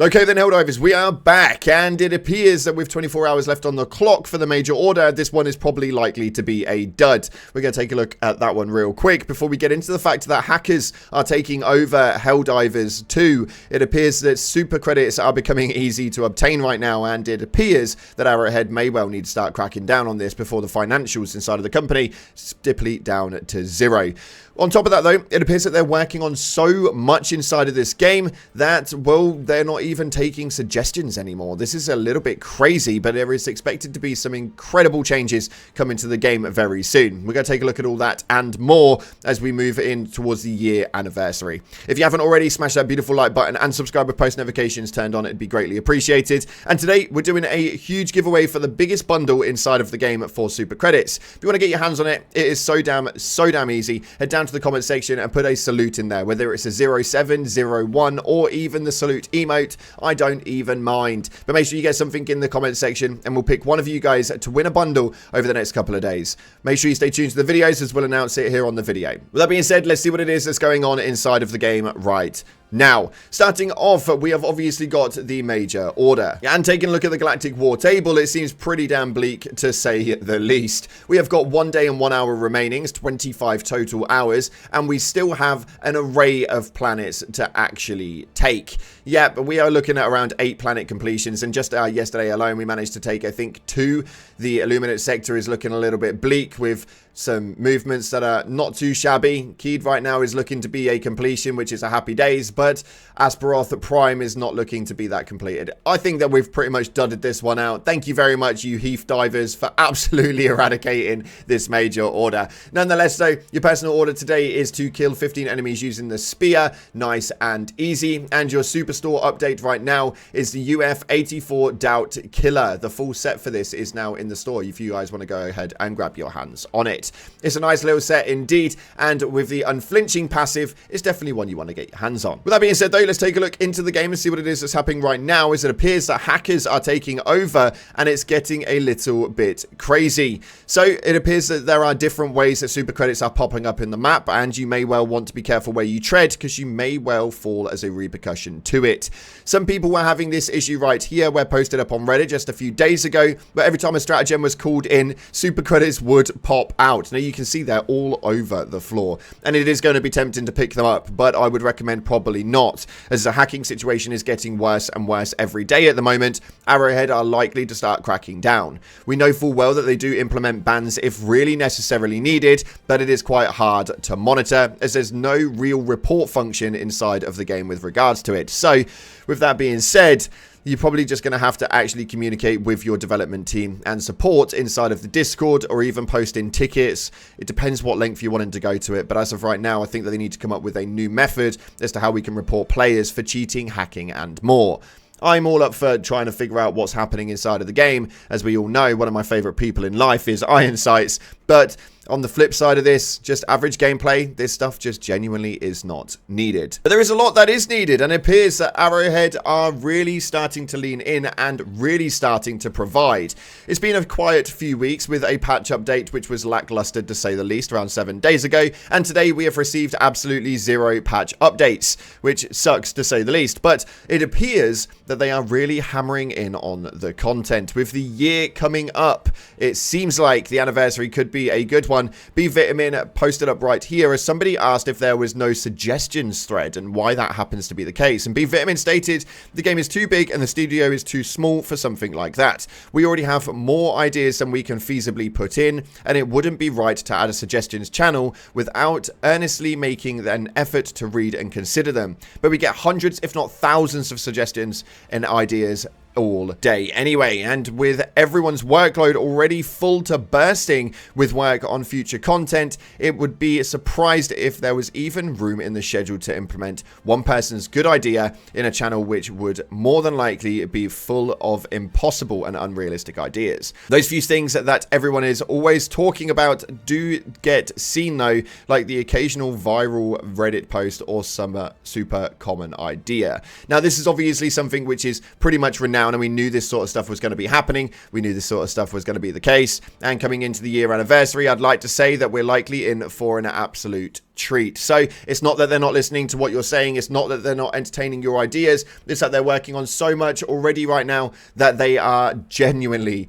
Okay then, Helldivers, we are back, and it appears that with 24 hours left on the clock for the major order, this one is probably likely to be a dud. We're going to take a look at that one real quick before we get into the fact that hackers are taking over Helldivers 2. It appears that super credits are becoming easy to obtain right now, and it appears that Arrowhead may well need to start cracking down on this before the financials inside of the company deplete down to zero. On top of that, though, it appears that they're working on so much inside of this game that, well, they're not even taking suggestions anymore. This is a little bit crazy, but there is expected to be some incredible changes coming to the game very soon. We're going to take a look at all that and more as we move in towards the year anniversary. If you haven't already, smash that beautiful like button and subscribe with post notifications turned on. It'd be greatly appreciated. And today, we're doing a huge giveaway for the biggest bundle inside of the game for super credits. If you want to get your hands on it, it is so damn easy. Head down to the comment section and put a salute in there, whether it's a 07, 01, or even the salute emote. I don't even mind, but make sure you get something in the comment section and we'll pick one of you guys to win a bundle over the next couple of days. Make sure you stay tuned to the videos as we'll announce it here on the video. With that being said, let's see what it is that's going on inside of the game right now. Starting off, we have obviously got the major order. And taking a look at the Galactic War table, it seems pretty damn bleak to say the least. We have got 1 day and 1 hour remaining, 25 total hours, and we still have an array of planets to actually take. Yeah, but we are looking at around 8 planet completions, and just yesterday alone we managed to take, I think, 2. The Illuminate sector is looking a little bit bleak with some movements that are not too shabby. Keed right now is looking to be a completion, which is a happy days, but Astaroth Prime is not looking to be that completed. I think that we've pretty much dudded this one out. Thank you very much, you Heath divers, for absolutely eradicating this major order. Nonetheless, though, your personal order today is to kill 15 enemies using the spear. Nice and easy. And your superstore update right now is the UF-84 Doubt Killer. The full set for this is now in the store if you guys want to go ahead and grab your hands on it. It's a nice little set indeed, and with the unflinching passive, it's definitely one you want to get your hands on. With that being said, though, let's take a look into the game and see what it is that's happening right now, as it appears that hackers are taking over and it's getting a little bit crazy. So it appears that there are different ways that super credits are popping up in the map, and you may well want to be careful where you tread because you may well fall as a repercussion to it. Some people were having this issue right here, where posted up on Reddit just a few days ago, but every time a stratagem was called in, super credits would pop out. Now you can see they're all over the floor, and it is going to be tempting to pick them up, but I would recommend probably not, as the hacking situation is getting worse and worse every day at the moment. Arrowhead are likely to start cracking down. We know full well that they do implement bans if really necessarily needed, but it is quite hard to monitor, as there's no real report function inside of the game with regards to it. So with that being said, you're probably just going to have to actually communicate with your development team and support inside of the Discord, or even post in tickets. It depends what length you're wanting to go to it, but as of right now, I think that they need to come up with a new method as to how we can report players for cheating, hacking, and more. I'm all up for trying to figure out what's happening inside of the game. As we all know, one of my favorite people in life is Iron Sights, but on the flip side of this, just average gameplay, this stuff just genuinely is not needed. But there is a lot that is needed, and it appears that Arrowhead are really starting to lean in and really starting to provide. It's been a quiet few weeks with a patch update which was lackluster to say the least around 7 days ago, and today we have received absolutely 0 patch updates, which sucks to say the least, but it appears that they are really hammering in on the content. With the year coming up, it seems like the anniversary could be a good one. B Vitamin posted up right here as somebody asked if there was no suggestions thread and why that happens to be the case. And B Vitamin stated, the game is too big and the studio is too small for something like that. We already have more ideas than we can feasibly put in, and it wouldn't be right to add a suggestions channel without earnestly making an effort to read and consider them. But we get hundreds, if not thousands, of suggestions and ideas all day anyway, and with everyone's workload already full to bursting with work on future content, it would be surprised if there was even room in the schedule to implement one person's good idea in a channel which would more than likely be full of impossible and unrealistic ideas. Those few things that everyone is always talking about do get seen though, like the occasional viral Reddit post or some super common idea. Now this is obviously something which is pretty much renowned, and we knew this sort of stuff was going to be happening. We knew this sort of stuff was going to be the case. And coming into the year anniversary, I'd like to say that we're likely in for an absolute treat. So it's not that they're not listening to what you're saying. It's not that they're not entertaining your ideas. It's that they're working on so much already right now that they are genuinely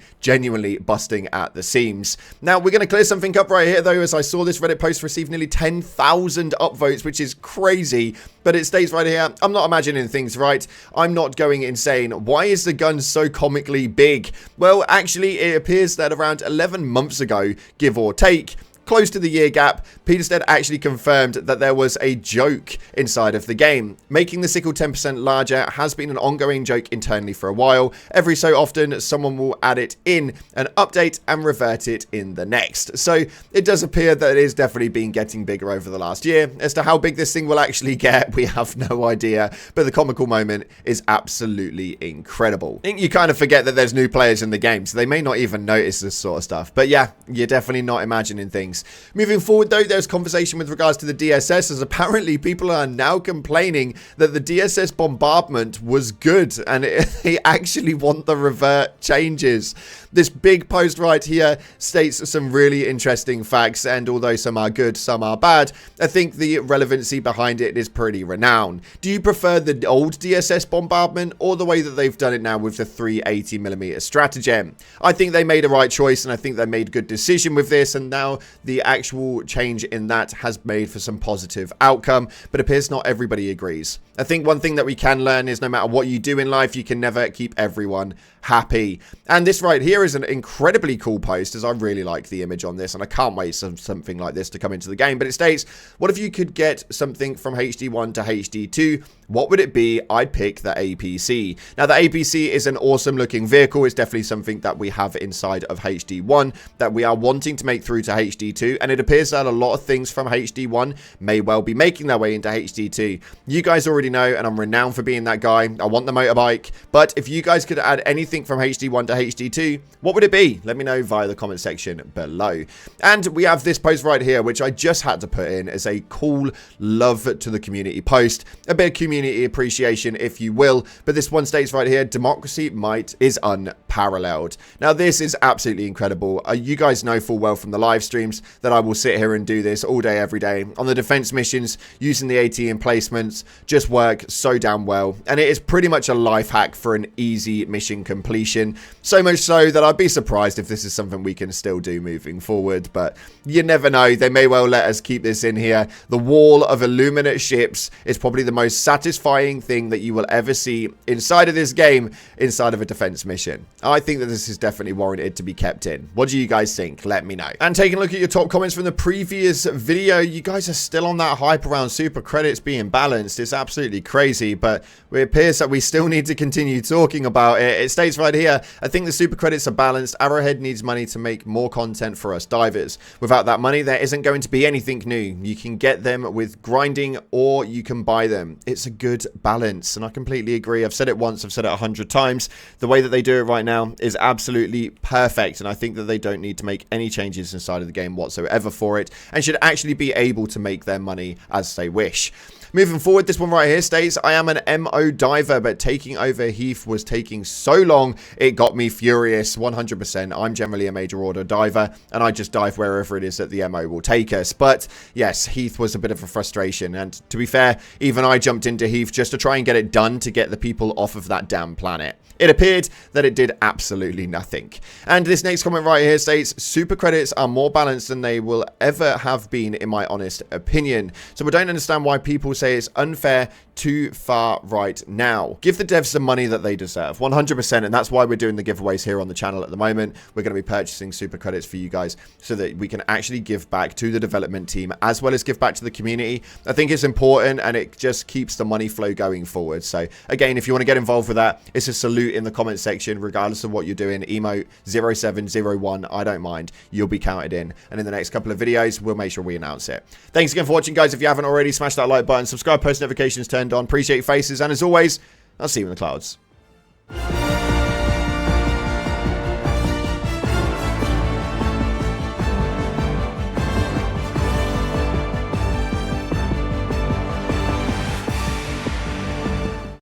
busting at the seams. Now, we're going to clear something up right here, though, as I saw this Reddit post receive nearly 10,000 upvotes, which is crazy. But it states right here, I'm not imagining things right. I'm not going insane. Why is the gun so comically big? Well, actually, it appears that around 11 months ago, give or take, close to the year gap, Peterstead actually confirmed that there was a joke inside of the game. Making the sickle 10% larger has been an ongoing joke internally for a while. Every so often, someone will add it in an update and revert it in the next. So it does appear that it is definitely been getting bigger over the last year. As to how big this thing will actually get, we have no idea. But the comical moment is absolutely incredible. I think you kind of forget that there's new players in the game, so they may not even notice this sort of stuff. But yeah, you're definitely not imagining things. Moving forward, though, there's conversation with regards to the DSS, as apparently people are now complaining that the DSS bombardment was good and they actually want the revert changes. This big post right here states some really interesting facts, and although some are good, some are bad, I think the relevancy behind it is pretty renowned. Do you prefer the old DSS bombardment or the way that they've done it now with the 380mm stratagem? I think they made a right choice, and I think they made a good decision with this, and now the actual change in that has made for some positive outcome, but it appears not everybody agrees. I think one thing that we can learn is no matter what you do in life, you can never keep everyone happy. And this right here is an incredibly cool post, as I really like the image on this, and I can't wait for something like this to come into the game. But it states, what if you could get something from HD1 to HD2? What would it be? I'd pick the APC. Now, the APC is an awesome looking vehicle. It's definitely something that we have inside of HD1 that we are wanting to make through to HD2. And it appears that a lot of things from HD1 may well be making their way into HD2. You guys already know, and I'm renowned for being that guy. I want the motorbike. But if you guys could add anything from HD1 to HD2, what would it be? Let me know via the comment section below. And we have this post right here, which I just had to put in as a cool love to the community post. A bit of community appreciation, if you will. But this one states right here, democracy might is unparalleled. Now, this is absolutely incredible. You guys know full well from the live streams that I will sit here and do this all day, every day. On the defense missions, using the AT emplacements just work so damn well. And it is pretty much a life hack for an easy mission completion. So much so that I'd be surprised if this is something we can still do moving forward. But you never know. They may well let us keep this in here. The wall of illuminate ships is probably the most satisfying thing that you will ever see inside of this game, inside of a defense mission. I think that this is definitely warranted to be kept in. What do you guys think? Let me know. And taking a look at your top comments from the previous video, you guys are still on that hype around super credits being balanced. It's absolutely crazy, but it appears that we still need to continue talking about it. It states right here, I think the super credits are balanced. Arrowhead needs money to make more content for us divers. Without that money, there isn't going to be anything new. You can get them with grinding or you can buy them. It's a good balance, and I completely agree. I've said it once, I've said it 100 times. The way that they do it right now is absolutely perfect, and I think that they don't need to make any changes inside of the game whatsoever for it, and should actually be able to make their money as they wish. Moving forward, this one right here states, I am an MO diver, but taking over Heath was taking so long, it got me furious. 100%. I'm generally a major order diver, and I just dive wherever it is that the MO will take us. But yes, Heath was a bit of a frustration, and to be fair, even I jumped into Heath just to try and get it done to get the people off of that damn planet. It appeared that it did absolutely nothing. And this next comment right here states, super credits are more balanced than they will ever have been, in my honest opinion. So I don't understand why people say it's unfair too far right now. Give the devs the money that they deserve, 100%, and that's why we're doing the giveaways here on the channel at the moment. We're going to be purchasing super credits for you guys so that we can actually give back to the development team as well as give back to the community. I think it's important, and it just keeps the money flow going forward. So again, if you want to get involved with that, it's a salute in the comment section, regardless of what you're doing. Emote 0701, I don't mind. You'll be counted in, and in the next couple of videos, we'll make sure we announce it. Thanks again for watching, guys. If you haven't already, smash that like button, subscribe, post notifications turned on. Appreciate your faces, and as always, I'll see you in the clouds.